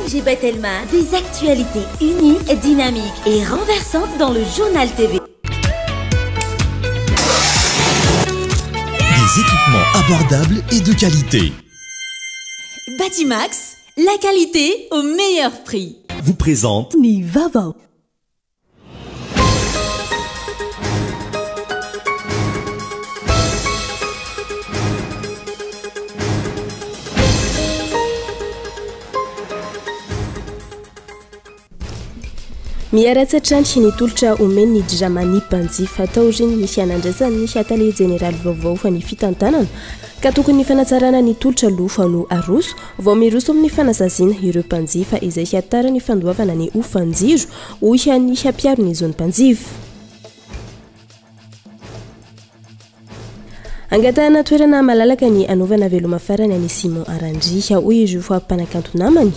Djibet Elma, des actualités uniques, dynamiques et renversantes dans le journal TV. Des équipements abordables et de qualité. Batimax, la qualité au meilleur prix. Vous présente Nivava. Miaratsatranty ny tolotra omeny ny dramany mpanjifa atao reny misy anandrasany misy atale général vaovao fa ny fitantanana ka tokony ny fanatsarana ny tolotra lofa no aroso vao miroso amin'ny fanasaziana ireo mpanjifa izay hiatara ny fandoavana ny ofanjiro ho ihany hampiaro ny zony mpanjifa. Angatahana toerana malalaka ny anovana veloma farany any Simon Arandriha hoy izy fa mpanakanto namany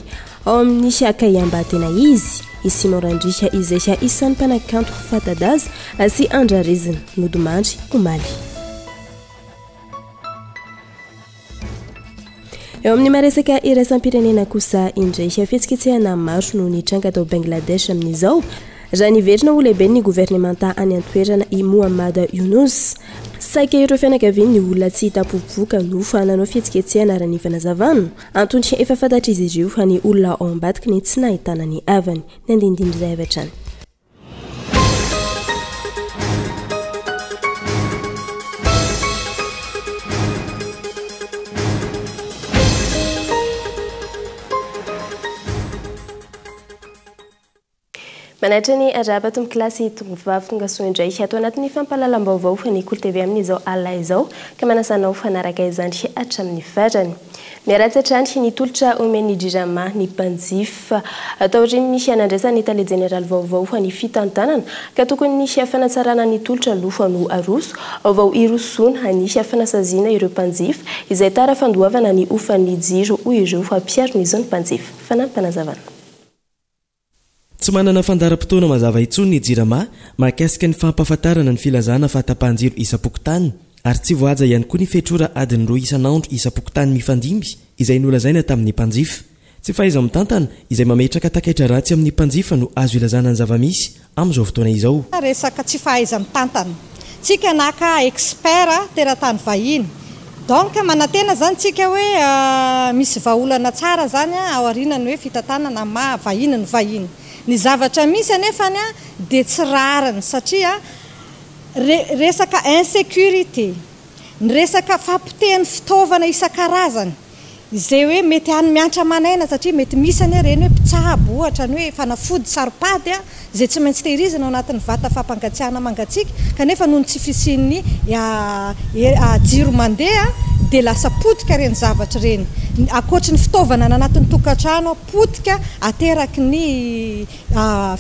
ao amin'ny akayamba tena izy Simon Arandriha izay isan'ny mpanakanto fatadaza sy andrarezina nodomandry omaly. Eo amin'ny maresaka iraisam-pirenena kosa indray fihetsiketsehana maro no nitranga tao Bangladesh amin'izao raha niverina ho lehibe ny gouvernementa any an-toerana i Mohammad Yunus. Saika ireo fianakaviany ny olona tsy hitapovoka no fa nanao fihetsiketsehana raha ny fanazavana antony efa fantatra izy ireo fa ny olona ao ambadika ny tsy nahitana ny avany ny andindindry izay avatrany. Manatrany arabatom klasy tongovavy tonga soa indray atao anatin'ny fampahalalam-baovao fa ny Kolo TV amin'izao alina izao ka manasanao fanaraka izany hatramin'ny farany. Miaratsatranty ny tolotra omeny drama ny mpanjifa atao reny misy anandrasany tale général vaovao fa ny fitantanana ka tokony nisy fanatsarana ny tolotra lofa no aroso vao irosona hanisy fanasaziana ireo mpanjifa izay tara fandoavana ny ofan'ny jiro hoy ireo fa hampiaro ny zony mpanjifa fanampanazavana. Tsy manana fandaram-potoana mazava intsony ny jirama mahakasika ny fampahafantarana ny filazana fahatapahan-jiro isam-pokotany ary tsy voaja ihany koa ny fetrora adiny 2 isan'andro isam-pokotany mifandimby izay nolazaina tamin'ny mpanjifa. Tsy fahaiza mitantana izay mametraka takaitra ratsy amin'ny mpanjifa no azo ilazana ny zavamisy amin'izao fotoana izao. Resaka tsy fahaiza mitantana tsika naka expert teratany vahiny donc manatena zany tsika hoe misy vahaolana tsara zany ao arinany hoe fitantanana ma vahiny ny vahiny. Ny zavatra misy anefany dia tsy rariny satria resaka insécurité, ny resaka fampitehan'ny fitaovana isan-karazany izay hoe mety any miantra manaina satria mety misy any reny hoe mpitsabo ohatra ny hoe fanafody saropady izay tsy maintsy tehirizina ao anatin'ny vata fampangatsiahana mangatsiaka kanefa noho ny tsy fisian'ny jiro mandeha dia lasa potika reny zavatra reny akoatra ny fitaovana anatin'ny tokantrano potika ateraky ny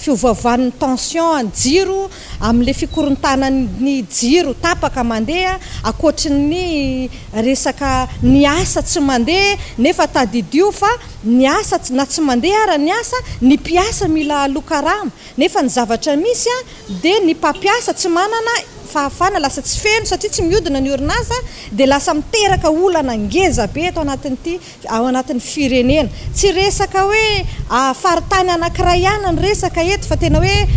fiovaovan'ny tension jiro amin'ilay fikorontanan'ny jiro tapaka mandeha akoatra ny resaka ny asa tsy mandeha nefa tadidio fa ny asa na tsy mandeha ara ny asa ny mpiasa mila lokarama nefa ny zavatra misy dia ny mpampiasa tsy manana fahafana lasa tsy feno satria tsy miodina ny orinasa dia lasa miteraka olana ngeza be eto ao anatin'ny firenena tsy resaka hoe faritany anankiray ihany ny resaka eto fa tena hoe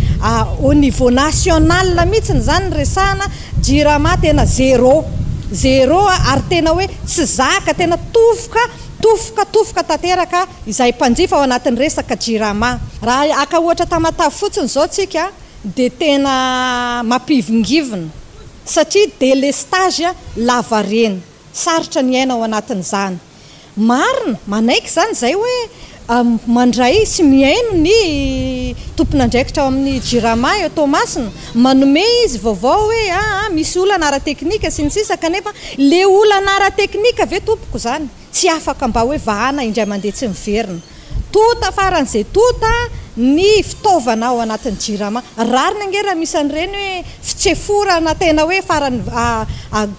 au niveau national mihitsy zany ny resana jirama tena zéro ary tena hoe tsy zaka tena tofoka tanteraka izay mpanjifa ao anatin'ny resaka jirama raha aka ohatra tamatavy fotsiny zao tsika dia tena mampivingivina satria délestage lava reny sarotra ny aina ao anatin'izany marina manaiky zany zay hoe mandray sy miaino ny tompon'andraikitra ao amin'ny jirama eo Tomasina manome izy vaovao hoe misy olana ara-teknika sy ny sisa kanefa le olana ara-teknika ve tompoko zany tsy afaka mba hoe vahana indray mandeha tsy miverina tota faran'izay tota ny fitaovana ao anatin'ny jirama rarina angera misy an'ireny hoe fitseforana tena hoe farany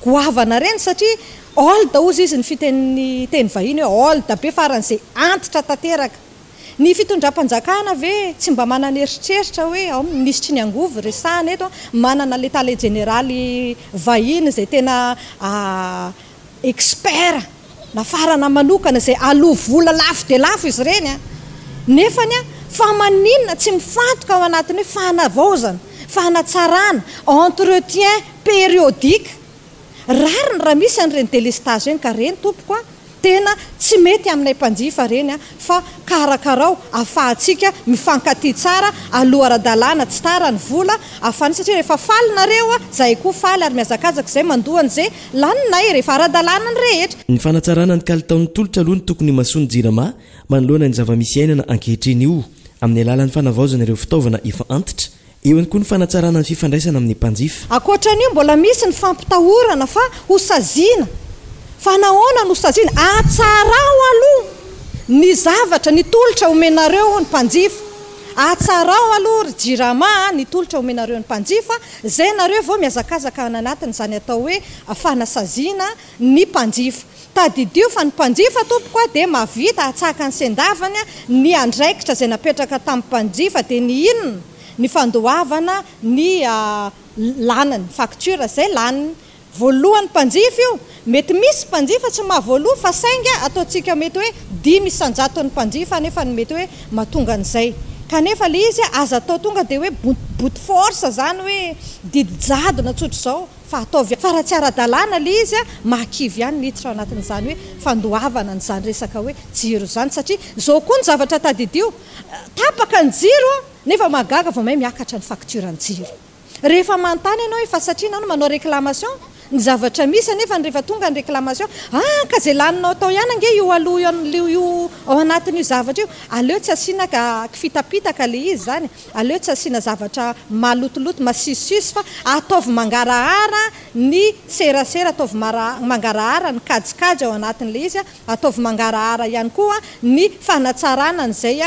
goavana reny satria olda ozy izy ny fiteny teny vahiny hoe olda be faran'izay antitra tanteraka ny fitondram-panjakana ve tsy mba manana eritreritra hoe ao ministry ny angovo resahana eto manana l'état généraly vahiny izay tena expert na farana manokana izay aloha vola lafo dia lafo izy ireny nefany a fa maninona tsy mifantoka ao anatiny hoe fahanavaozana fahanatsarana entretien périodique rariny raha misy an'ireny délestage reny ka reny tompoko a tena tsy mety aminay mpanjifa reny a fa karakarao ahafahantsika mifankaty tsara aloha ara-dalàna tsy tara ny vola ahafany satria rehefa falinareo a zay koa faly ary miazakazaka izay mandohan'izay laninay rehefa ara-dalàna ny rehetra ny fanatsarana ny kalitaon'ny tolotra aloha ny tokony masony jirama manoloana ny zava-misy ainana ankehitriny io amin'ny alalan'ny fanavaozana ireo fitaovana efa antitra eo any koa ny fanatsarana ny fifandraisana amin'ny mpanjifa akoatran'io mbola misy ny fampitahorana fa hosazina fa nahoana no saziana atsarao aloha ny zavatra ny tolotra omenareo ny mpanjifa atsarao aloha ry jirama ny tolotra omenareo ny mpanjifa zay nareo vao miazakazaka ananatiny zany atao hoe fanasaziana ny mpanjifa tadidio fa ny mpanjifa tompoko a dia mavita atsaka ny sendavany a ny andraikitra zay napetraka tamin'ny mpanjifa dia ny inona ny fandohavana ny lanany facture zay laniny voalohany mpanjifa io mety misy mpanjifa tsy mahavoaloha fa sainga ataontsika mety hoe 10 isanjaton'ny mpanjifa nefa ny mety hoe mahatonga an'izay kanefa le izy aza atao tonga dia hoe bout force zany hoe didijadona tsotro izao fa ataovy fa raha tsy ara-dalàna le izy a mahakivy ihany niditra ao anatin'izany hoe fandohavana n'izany resaka hoe jiro zany satria zao koa ny zavatra tadidio tapaka ny jiro nefa magaga vao may miakatra ny facture ny jiro rehefa manontany ianao efa satria nanao manao réclamation ny zavatra misy nefa ny rehefa tonga ny réclamation ka zay laninao tao ihany ange io aloha io ao anatin'io zavatra io aleo tsy asiana kifitapitaka le izy zany aleo tsy asiana zavatra malotoloto masisisy fa ataovy mangarahara ny serasera ataovy mangarahara ny kajikajy ao anatin'le izy ataovy mangarahara ihany koa ny fanatsarana n'izay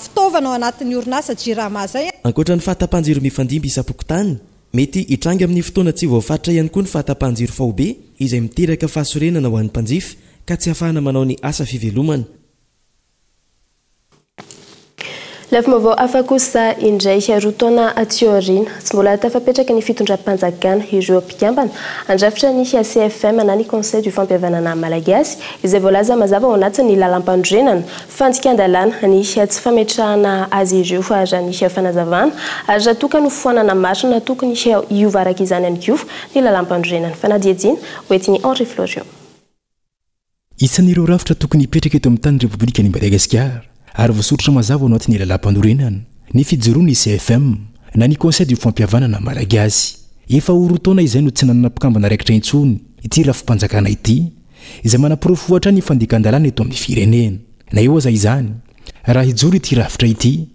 fitaovana ao anatin'ny orinasa jirama zay ankoatra ny fahatapanjiro mifandimby isapokotany mety hitrangy amin'ny fotoana tsy voafaritra ihany koa ny fahatapanjiro faobe izay miteraka fahasorenana ho an'ny mpanjifa ka tsy hafahana manao ny asa fivelomana lafimavao afa kosa indray rotaona atioarina tsy mbola tafapetraka ny fitondram-panjakana ireo mpikambana andrafitra ny CFM na ny conseil du fampihavanana malagasy izay voalaza mazava ao anatin'ny lalam-pandrenana fandikan-dalàna ny tsy fametrahana azy ireo fa raha ny fanazavana ary raha tokany ho foanana marina tokony iovaraka izany ihany koa ny lalam-pandrenana fanadiadiana hoetiny Henri Florian isan'ireo rafitra tokony hipetraka eto amin'ny tany Repoblikan'i Madagasikara ary voasoratra mazava ao anatin'ny lalam-pandorenana ny fijoroany CFM na ny conseil du fampihavanana malagasy efa orotaona izay no tsy nanana mpikambana raikitra intsony ity lafim-panjakana ity izay manapirofohatra ny fandikan-dalàna eto amin'ny firenena na eo aza izany raha hijoro ity rafitra ity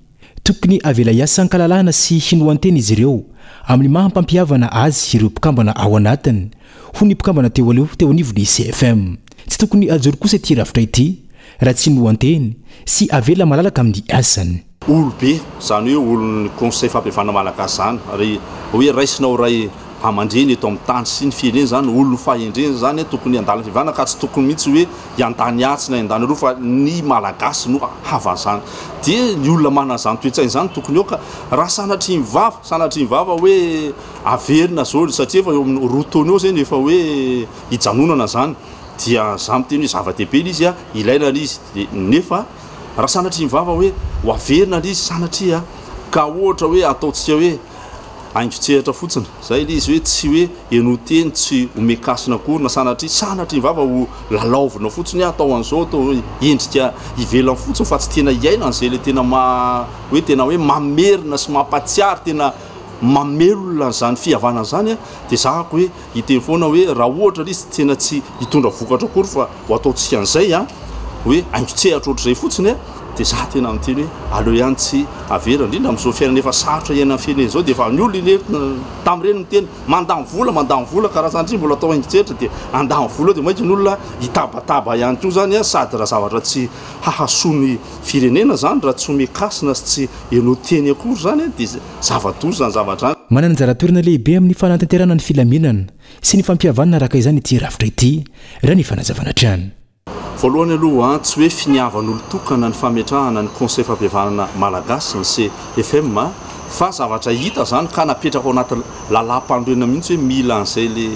tokony avela iasan-kalalahana sy hinoantena izy ireo amin'ny mahampampihavana azy ireo mpikambana ao anatiny ho ny mpikambana teo aloha teo anivon'ny CFM tsy tokony ajoro kosa ity rafitra ity raha tsy noanteny sy avela malalaka amin'ny asany olobe zany hoe olon'ny conseil fampihavana malagasy zany ry hoe raisinao ray amandreny eto amin'ny tany sy ny firenena zany olony fahendreny zany tokony andalana fivana ka tsy tokony mihitsy hoe iantany atsy na andany roa fa ny malagasy no havan'izany dia ny olona manana zany toetsainy zany tokony eo ka raha sanatry mivava hoe averina zao satria efa eo amin'ny rotony eo zany efa hoe hijanonana zany dia za miteny hoe zava-dehibe izy ilaina izy nefa raha sanatry mivava hoe ho averina izy sanatria ka ohatra hoe ataotsika hoe aingotsehatra fotsiny zay ilay izy hoe tsy hoe enoteny tsy homekasina akory na sanatry mivava ho lalaovina fotsiny atao an'izao atao endrika ivelany fotsiny fa tsy tena iaina an'izay le tena tena hoe mamerina sy mampatsiary tena mamelona zany fihavana zany dia zahako hoe hiteny foana hoe raha ohatra izy tena tsy hitondra vokatra akory fa ho ataotsika an'izay hoe aingotsehatra ohatr'izay fotsiny dia za tena amin'teny hoe aleo ihany tsy avera indrindra amin'izao fiainana efa sarotra iaina amin'ny fiainana izao dia efa ny olona tamin'ireny miteny mandamy vola karaha zany mbola atao aingotsehatra dia andamy vola dia mainka ny olona hitabataba ihany koa zany sady raha zavatra tsy hahasony firenena zany raha tsy homekasina sy tsy enoteny akory zany dia zava-dozy zany zavatra any manana anjara-toerana lehibe amin'ny fanatanterana ny filaminana sy ny fampihavanana araka izany ity rafitra ity raha ny fanazavana trany voalohany aloha tsy hoe finiavan'olo tokana ny fametrahana ny conseil fampihavanana malagasy ny CFM fa zavatra hita zany ka napetraka ao anaty lalam-pandroena mihitsy hoe mila an'izay le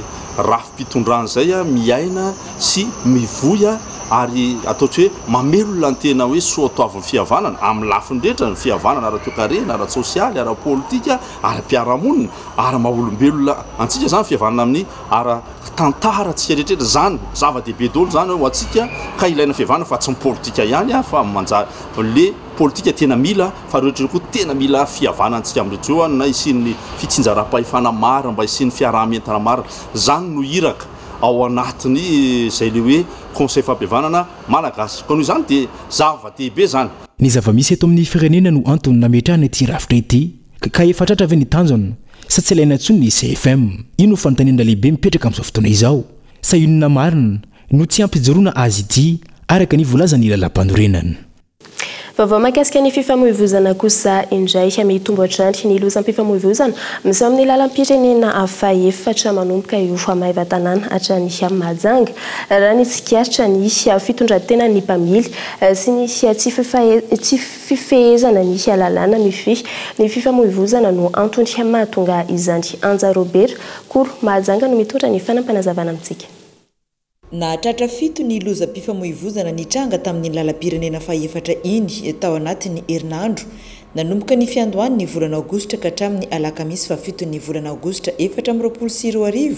rafim-pitondrana zay miaina sy mivoya ary ataotra hoe mamelona ny tena hoe soatoavin'ny fihavanana amin'ny lafindrehetra ny fihavanana ara-toekarena ara-sosialy ara-politika ara-piarahamonina ara-maolombelona antsika zany fihavanana amin'ny ara-tantara tsika rehetrrehetra zany zava-dehibe dolo zany ho atsika ka ilaina fihavanana fa tsy mipolitika ihany fa manja le politika tena mila fa rehetra koa tena mila fihavanantsika amin'rehetra eo na isin'ny fitsinjara-pahefana mara mba isin'ny fiaraha-mientana mara zany no iraka ao anatiny zay le hoe conseil fampihavanana malagasy ko noho izany dia zava-dehibe zany ny zava-misy eto amin'ny firenena no antony nametrahana ity rafitra ity ka efatratra ave ny tanjona sa tsy ilaina ntsony ny CFM ino fanontaniana lehibe mipetraka amin'izao fotoana izao sa inona marina no tsy ampijoroana azy ity araka ny volaza ny lalam-panorenana vaovao mahakasika ny fifamoivoizana kosa indray mitombo hatrany ny lozam fifamoivoizana misy amin'ny lalam-pirenena afa efatra manomboka io famaiva tanàna hatrany Mahajanga raha ny tsikaritra ny fitondran-tena ny mpamily sy ny tsy fifehezana ny lalàna mify ny fifamoivoizana no antony mahatonga izany Anja Robert Koro Mahajanga no mitondra ny fanampanazavana amintsika. Na tratra fito ny lozam-pifamoivoizana nitranga tamin'ny lalam-pirenena faefatra iny tao anatin'ny herinandro nanomboka ny fiandohany ny volana aogositra ka hatramin'ny alakamisy fa7 ny volana aogositra 2024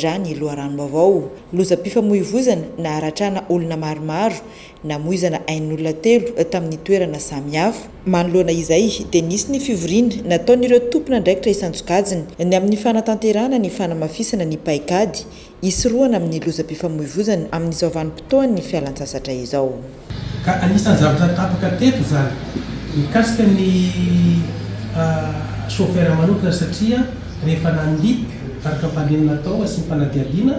raha ny loharanom-baovao. Lozam-pifamoivoizana na aratrana olona maromaro namoizana ain'olona 3 tamin'ny toerana samihafa. Manoloana izay dia nisy ny fivoriana nataon'ireo tompona ndraikitra isan-tsokajiny ny amin'ny fanatanterana ny fanamafisana ny paikady isoroana amin'ny lozam-pifamoivoizana amin'izao vanim-potoan'ny fialan-tsasatra izao. Ka anisan'ny zavatra tapaka teto zany mikasika ny chauffeur manokana satria rehefa nandika araka fanenina atao sy ny fanadiadiana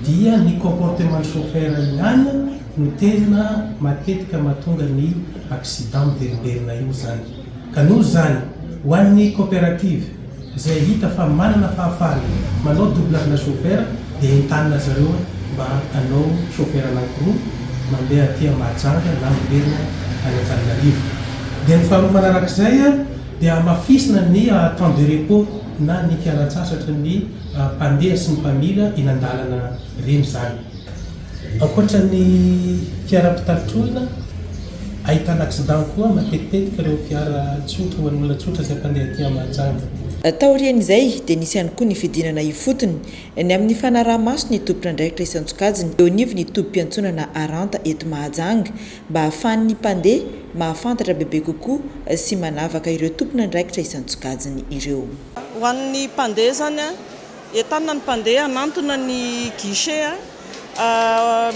dia ny comportement chauffeur ihany no tena matetika mahatonga ny accident miveriberina io zany. Ka noho zany ho an'ny coopérative izay hita fa manana fahafahana manao doublage chauffeur dia entanina zareo mba hanao chauffeur anankiroa mandeha aty Mahajanga na miverina any Antananarivo. Dia ny faharoa manarak'izay dia mafisina ny temps de repos na ny fialan-tsasatra ny mpandeha sy ny mpamila eny an-dalana reny zany. Ankoatra ny fiara-pitaritr'olona ahitana accident koa matetitetika ireo fiara tsotra ho an'olona tsotra izay mpandeha aty Mahajanga. Taorian'izay dia nisy ihany koa ny fidinana ifotony ny amin'ny fanaraha-maso ny tompona ndraikitra isan-tsokajiny eo anivy ny tobim-piantsonana Aranta eto Mahajanga mba ahafahan'ny mpandeha mahafantatra bebe kokoa sy manavaka ireo tompona ndraikitra isan-tsokajiny ireo. Ho an'ny mpandeha zany entanina ny mpandeha anantona ny guichet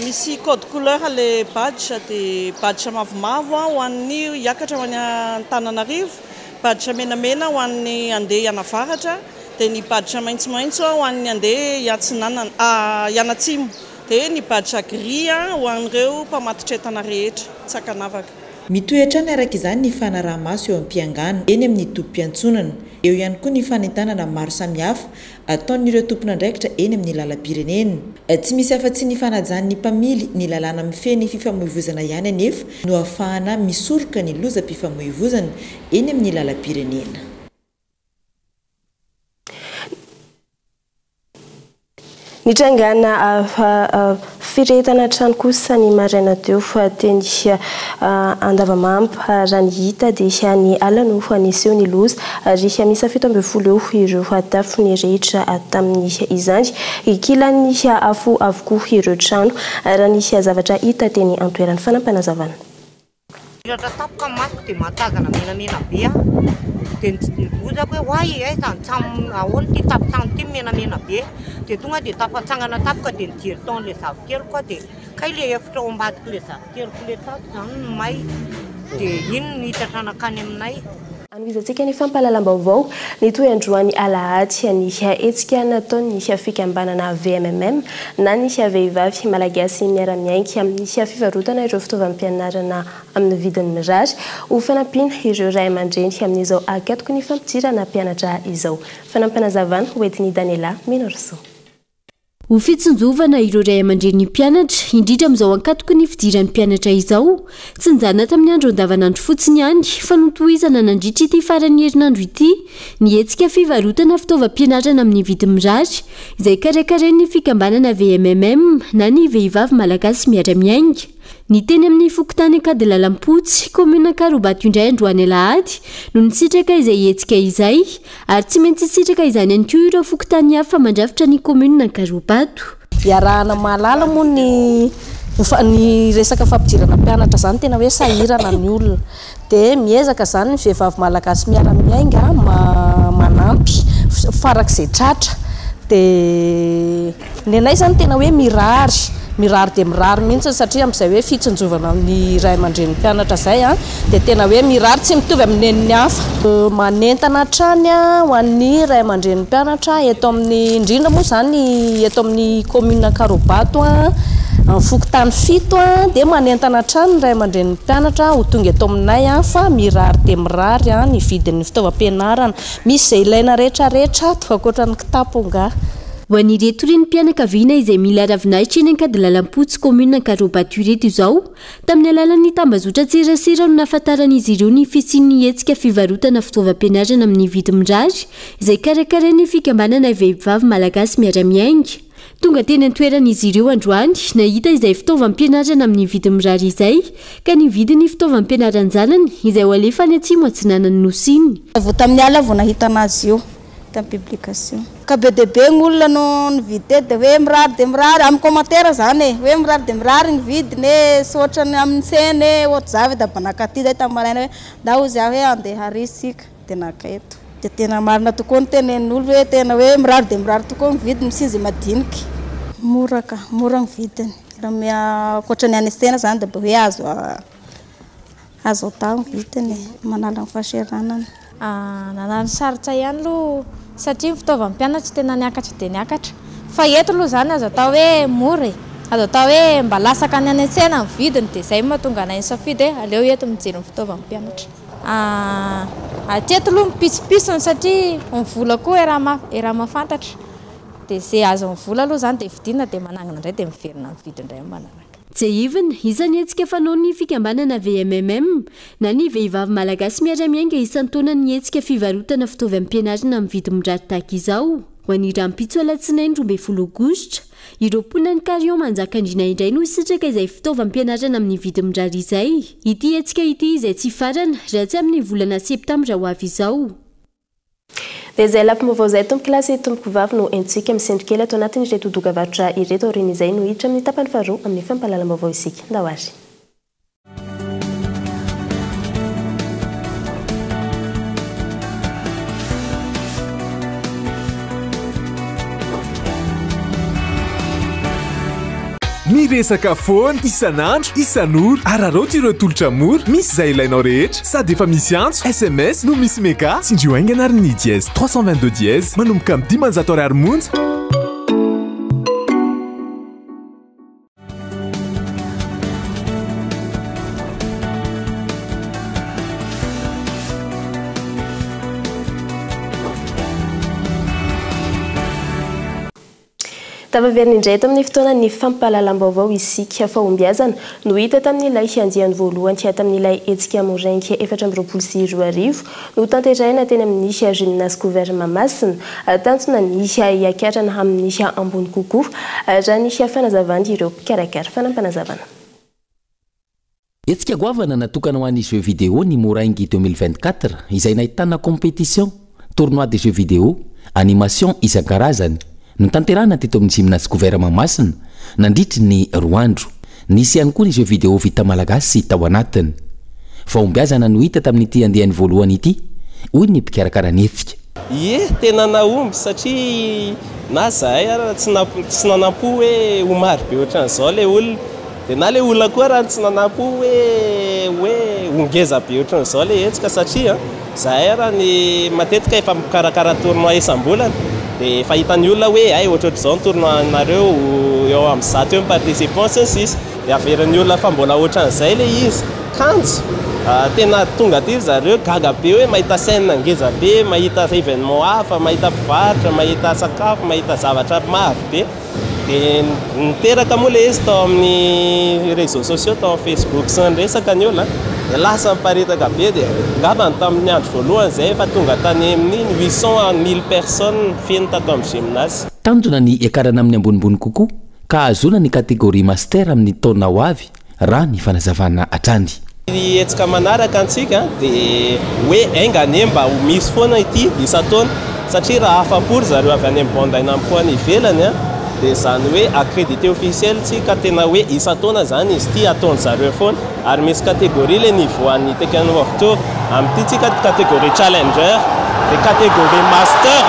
misy code couleur le badge dia badge mavomavo ho an'ny hiakatra ho an'ny Antananarivo, badge menamena ho an'ny andeha hianavaratra dia ny badge maitsomaitso ho an'ny andeha hiatsinanana hianatsimo dia ny badge gris ho an'ireo mpamatotra entana rehetra tsy akanavaka. Mitoetra ny araka izany ny fanaraha-maso eo am-piangana eny amin'ny tobim-piantsonana. Eo ihany koa ny fanentanana maro samihafa ataon'ireo tompona ndraikitra eny amin'ny lalam-pirenena. Tsy misy afa-tsy ny fanajan'ny mpamily ny lalàna mifeny fifamoivoizana ihany anefa no ahafahana misoroka ny lozam-pifamoivoizana eny amin'ny lalam-pirenena. Nitrangana firetana trano kosa ny maraina teo fa teny Andavamamba raha ny hita dia ny alana ho aniseo ny loza ary misy 17 eo ireo tafony rehetra tamin'ny izany ikilan'ny afo avokoa ireo trano raha ny zavatra hita teny antoeran'ny fanampanazavana. Tapaka masoko dia matazana menamena be dia nibozako hoe hoay ay zany ahoana ty tafitrano ty menamena be dia tonga dia tafatsangana tapaka dia nijery taon'le zavikely koa dia kay le efitra ao ambadika le zavikeliko le tato zany no may dia iny nitatanakany aminay. Anoizantsika ny fampahalalam-baovao ny toy-androany Alahady ny hetsika nataon'ny fikambanana VMMM na ny vehivavy malagasy miara-miainga amin'ny fivarotana ireo fitaovam-pianarana amin'ny vidiny mirary ho fanampiana ireo ray aman-dreny amin'izao agatoko ny fampidirana mpianatra izao. Fanampanazavana hoentin'ny Daniela Minorso. Ho fitsinjovana ireo ray aman-dreny mpianatra indrindra amin'izao ankatoko ny fidiran'ny mpianatra izao tsy njana tamin'ny andro andavanandro fotsiny ihany fa notohizana nandritra ity faran'ny herinandro ity ny hetsika fivarotana fitaovam-pianarana amin'ny vidiny mirary izay karakaren'ny fikambanana VMMM na ny vehivavy malagasy miara-miainga Ny teny amin'ny fokotany akady lalampotsy komuna Karobato indray androany alahady no nisitraka izay hetsika izay ary tsy maintsy sitraka izany ihany koa ireo fokotany hafa mandrafitra ny komuna Karobato. Iarahana mahalala moa ny resaka fampidirana mpianatra zany tena hoe sahirana ny olona dia miezaka zany ny vehivavy malagasy miara-miainga manampy farak'izay tratra dia nenay zany tena hoe mirary dia mirary mihitsy satria amin'izay hoe fitsinjovana ny ray aman-dren'ny mpianatra zay dia tena hoe mirary tsy mitovy amin'ny nen'ny hafa manentana hatrany ho an'ny ray aman-dren'ny mpianatra eto amin'ny indrindra moa zany eto amin'ny komuna Karobato fokotany 7 dia manentana hatrany ray aman-dren'ny mpianatra ho tonga eto aminay fa mirary dia mirary ny vidin'ny fitaovam-pianarana misy izay ilaina rehetrarehetra ankoatra ny kitaponga. Ho an'ireto ireny mpianakaviana izay mila ravinahitra eny ankady lalampotsy komuna Karobato ireto izao tamin'ny alalan'ny tambazotra-tserasera no nahafantaran'izy ireo ny fisian'ny hetsika fivarotana fitaovam-pianarana amin'ny vidy mirary izay karakarain'ny fikambanana vehivavy malagasy miara-miainga. Tonga teny an-toeran'izy ireo androany nahita izay fitaovam-pianarana amin'ny vidy mirary izay ka nividiny fitaovam-pianaran-janany izay ho alefa any atsimo atsinanany nosiny. Vao tamin'ny ala vao nahita anazy io tamin'ny publication ka be dia be ny olona no nividy dia hoe mirary dia mirary amin'ny commentaire zany hoe mirary dia mirary ny vidiny sotra amin'ny seny ohatry zavy da banakaty zay tamin'ny maraina hoe da ozy aho hoe andeha ary isika dia naka eto dia tena marina tokoa ny tenen'ny olo hoe tena hoe mirary dia mirary tokoa ny vidiny misinzy madiniky mora ny vidiny raha koatra ny any sena zany dia hoe azo atao ny vidiny manala ny fahaseranana. Nanany sarotra ihany aloha satria ny fitaovam-pianatra tena niakatra dia niakatra fa eto aloha zany azo atao hoe mora azo atao hoe mba lasaka ny any an-tsena ny vidiny dia izay mahatonga anay safidy hoe aleo eto mijery ny fitaovam-pianatra. Ateto aloha mipisopisony satria ny vola koa raha mahafantatra dia izay azo ny vola aloha zany dia vidina dia manangana indray dia miverina ny vidiny indray manaraka. Jevin izany hetsika fanao ny fikambanana VMMM na ny vehivavy malagasy miara-miainga isan-taona ny hetsika fivarotana fitaovam-pianarana amin'ny vidy mirary tahaka izao. Ho an'ny Rampitso Alatsinainy 12 Aogositra ireo mponina Karion Manjakandriana indray no sitraka izay fitaovam-pianarana amin'ny vidy mirary izay. Ity hetsika ity izay tsy farana raha tsy amin'ny volana septambra ho avy izao. Dia izay lafi-movao izay tompoko lasy tompoko vavy no entsika misendrikely ato anatin'ireto doga-varotra ireto aoriana izay no hiditra amin'ny tapany faharoa amin'ny fampahalalam-baovao isika. Ndahoary. Miresaka foana isan'andro isan'ora araroty ireo tolotra mora misy izay ilainao rehetra sady efa misy antso SMS no misy mega tsindrio aingana ary ny dièse 322 dièse manomboka amin'ny 500 ariary monja. Tavaverina indray eto amin'ny fotoana ny fampahalalam-baovao isika fahombiazana no hita tamin'ilay andiany voalohany tamin'ilay hetsika morainky 424 no tanterahina teny amin'ny gymnase couvert Mahamasina tanjona ny hiakarana amin'ny ambony kokoa raha ny fanazavana ireo mpikarakara fanampanazavana. Hetsika goavana natokana ho an'ny jeux vidéo ny moraingy 2024 izay nahitana compétition, tournoi de jeux vidéo, animation isan-karazany. No tanterahana teto amin'ny gymnase couvert Mahamasina nandritry ny 2 andro. Nisy ihany koa ny jeux vidéo vita malagasy tao anatiny. Fahombiazana no hita tamin'ity andehan'ny voalohany ity, hoy ny mpikarakara nefika. Tena nahomby satria na zahay tsy nanampo hoe ho maro be ohatran'izao le olona dia na le olona koa raha tsy nanampo hoe hongeza be ohatran'izao le hetsika satria zahay raha ny matetika efa mikarakara tournoi isam-bolana dia fahitan'ny olona hoe ay ohatrohatr'izao ny tournoi nareo eo amin'ny 100 eo participants sisy dia averan'ny olona fa mbola ohatran'izay le izy kanjo tena tonga aty zareo gaga be hoe mahita scène ngeza be, mahita événement hafa, mahita mpivarotra, mahita sakafo, mahita zavatra maro be. Dia niteraka moa le izy tao amin'ny réseaux sociaux tao amin'ny Facebook sy ny resaka ny olona dia lasa miparitaka be dia ngamba tamin'ny andro voalohany izay efa tonga tany amin'ny 800 à 1000 personnes feno tato amin'ny gymnase. Tanjona ny ikarana amin'ny ambonimbony kokoa ka azona ny kategoria master amin'ny taona ho avy raha ny fanazavana atrandy. Etsika manaraka antsika dia hoe aingane mba ho misy foana ity isa-taona satria raha afapory zareo avy any amin'ny bandaina amiko any ivelany a dia zany hoe accrédité officiel tsika tena hoe isa-taona zany izy ity ataony zareo foana ary misy catégorie le niveau an'ny teknôvto amin'ity tsika catégorie challenger dia catégorie master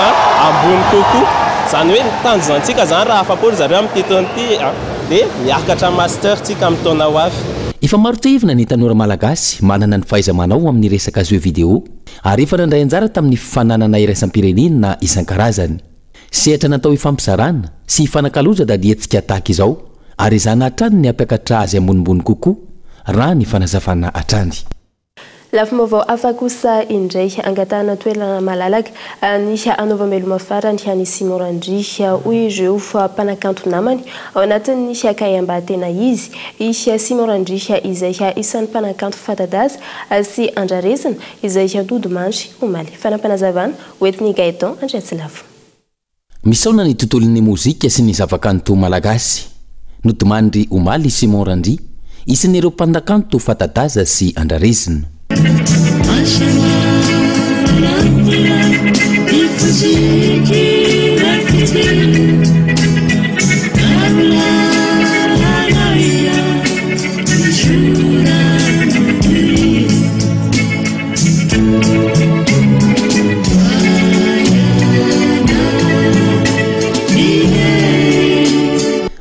ambony kokoa zany hoe tanjonantsika zany raha afapory zareo amin'ny titon'ity dia miakatra master tsika amin'ny taona ho avy. Efa maro toevina ny tanora malagasy manana ny fahaiza-manao amin'ny resaka jeux vidéo ary efa nandray anjara tamin'ny fifananana iraisam-pirenena isan-karazany. Sehatra natao hifampizarana sy hifanakaloza da dietsika tahaka izao ary izany hatrany ny ampiakatra azy ambonimbony kokoa raha ny fanazavana atrandy. Lafi-maovao afa kosa indray angatahana toerana malalaka ny anaova-meloma farany any Simorandry hoy ireo mpanakanto namany ao anatin'ny Kayamba-tena izy Simorandry izay isan'ny mpanakanto fatadaza sy andraresana izay dodimandry omaly fanampanazavana hoentin'ny Gaetan Andriatsilavo. Misaona ny tontolon'ny mozika sy ny zavakanto malagasy nodimandry omaly Simorandry isan'ireo mpanakanto fatadaza sy andraresana.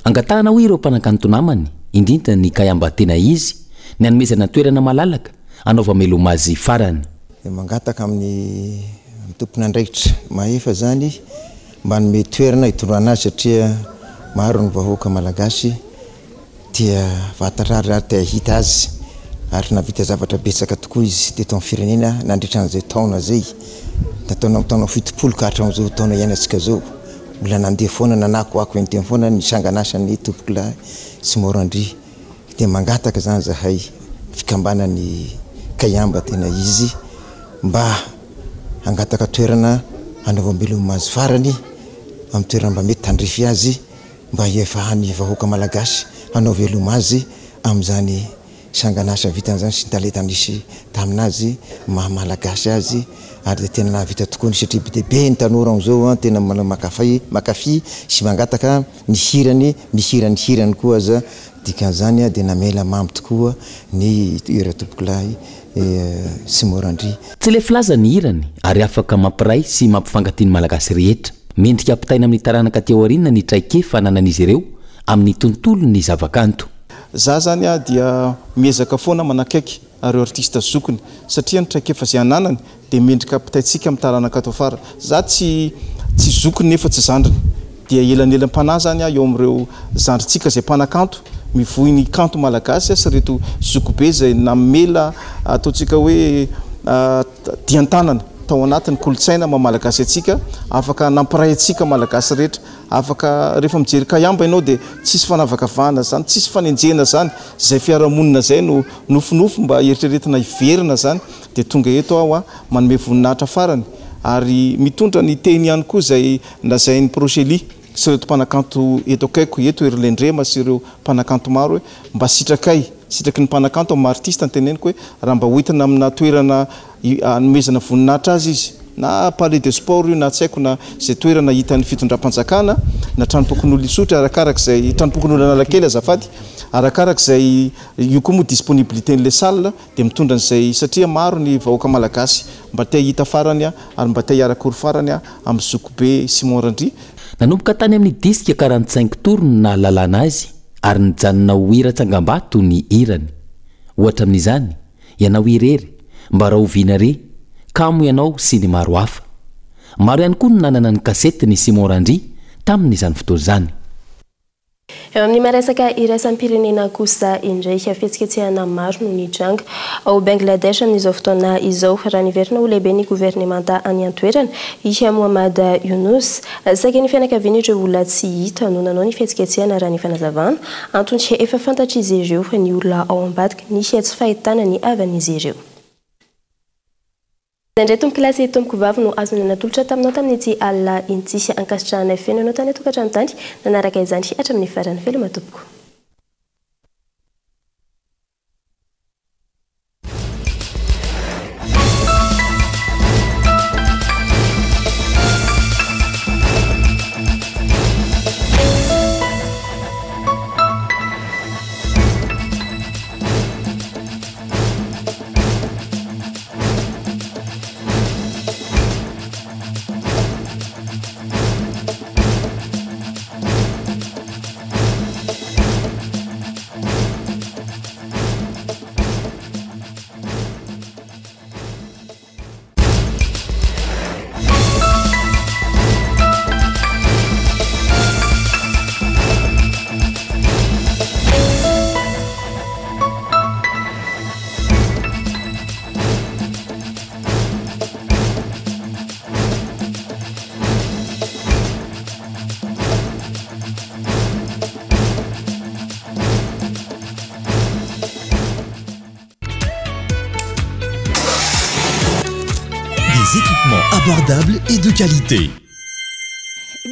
Angatahana hoe ireo mpanakanto namany indrindra ny Kayamba-tena izy ny anomezana toerana malalaka anaova meloma azy farany. Mangataka amin'ny tompony andraikitra mahefa zany mba nome toerana hitondrana azy satria maro ny vahoaka malagasy dia vatararary te hita azy ary navita zavatra betsaka tokoa izy teto amin'ny firenena nandritran'izay taona zay nataona taona 70 ka hatramin'izao taona iainantsika zao mbola nandeha foana nanako ako enteny foana ny sanganasany tompoky Simorandry dia mangataka zany zahay fikambanany Kayamba-tena izy mba angataka toerana anaova-meloma azy farany amin'ny toerana mba mety tandrify azy mba hiefahany vahoaka malagasy anaova-meloma azy amin'izany sanganasa vitan'izany sy talentanisy taminazy malagasy azy ary dia tena nahavita tokoa ny satria be be ny tanora amin'izao tena makafy sy mangataka ny hirany koa aza dikan'izany dia namela mamy tokoa ny era tompokilahy Simorandry. Tsy le filaza ny hirany ary afaka mampiray sy mampifankatia ny malagasy rehetra. Mendrika ampitaina amin'ny taranaka teo aoriana ny traikefa nanan'izy ireo amin'ny tontolo ny zavakanto. Za zany dia miezaka foana manakaiky areo artista zokony satria ny traikefa zay ananany dia mendrika ampitaitsika amin'ny taranaka ato afara. Za tsy zokony nefa tsy zandriny dia elanelam-panahy zany eo amin'ireo zandritsika zay mpanakanto mivohy ny kanto malagasy sy reto zokobe zay namela ataontsika hoe diantanana tao anatin'ny kolotsaina malagasy atsika afaka nampiray atsika malagasy rehetra afaka rehefa mijery Kayamba ianao dia tsisy fanavakavahana zany tsisy fanenjena zany zay fiarahamonina zay no nofinofo mba eritreretina hiverina zany dia tonga eto aho manome voninahitra farany ary mitondra ny teny ihany koa zay ndazain'ny Prochely sy ireo mpanakanto eto akaiko eto Erlendrema sy ireo mpanakanto maro hoe mba sitraky ny mpanakanto amin'ny artista ny teneniko hoe raha mba hoentina amina toerana anomezana voninahitra azy izy na palais de sport io na tsy haiko na zay toerana hitan'ny fitondram-panjakana na tranopokon'olo isotra arakarak'izay tranopokon'olo analakely azafady arakarak'izay io koa moa disponibilité n'le salle dia mitondra an'izay satria maro ny vahoaka malagasy mba te hita farany ary mba te hiarakory farany amin'ny zokobe Simorandry. Nanomboka tany amin'ny diska 45 tourne na lalàna azy ary nijanona ho hira tsangam-bato ny hirany. Ohatra amin'izany ianao irery mba raha oviana re kamo ianao sy ny maro hafa. Maro ihany koa no nanana ny kasety ny Simorandry tamin'izany fotoana izany. Eo amin'ny maresaka iraisam-pirenena kosa indray fihetsiketsehana maro no nitranga ao Bangladesh amin'izao fotoana izao raha niverina ho lehibe ny gouvernemanta any an-toerana i Mohammad Yunus saika ny fianakaviana ireo olona tsy hita no nanao ny fihetsiketsehana raha ny fanazavana antony efa fantatra izy ireo ny olona ao ambadika ny tsy fahitana ny avan'izy ireo. Ndray tompo kilasy tompo vavy no azony natolotra taminao tamin'ity alina intsy ankasitrahana fenanao tany tokatrano tany nanaraka izany hatramin'ny farany veloma tompoko. Des équipements abordables et de qualité.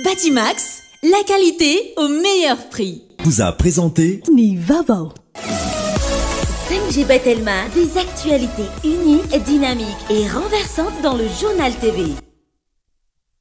Batimax, la qualité au meilleur prix. Vous a présenté Nivavo. 5G Batelma, des actualités unies, dynamiques et renversantes dans le journal TV.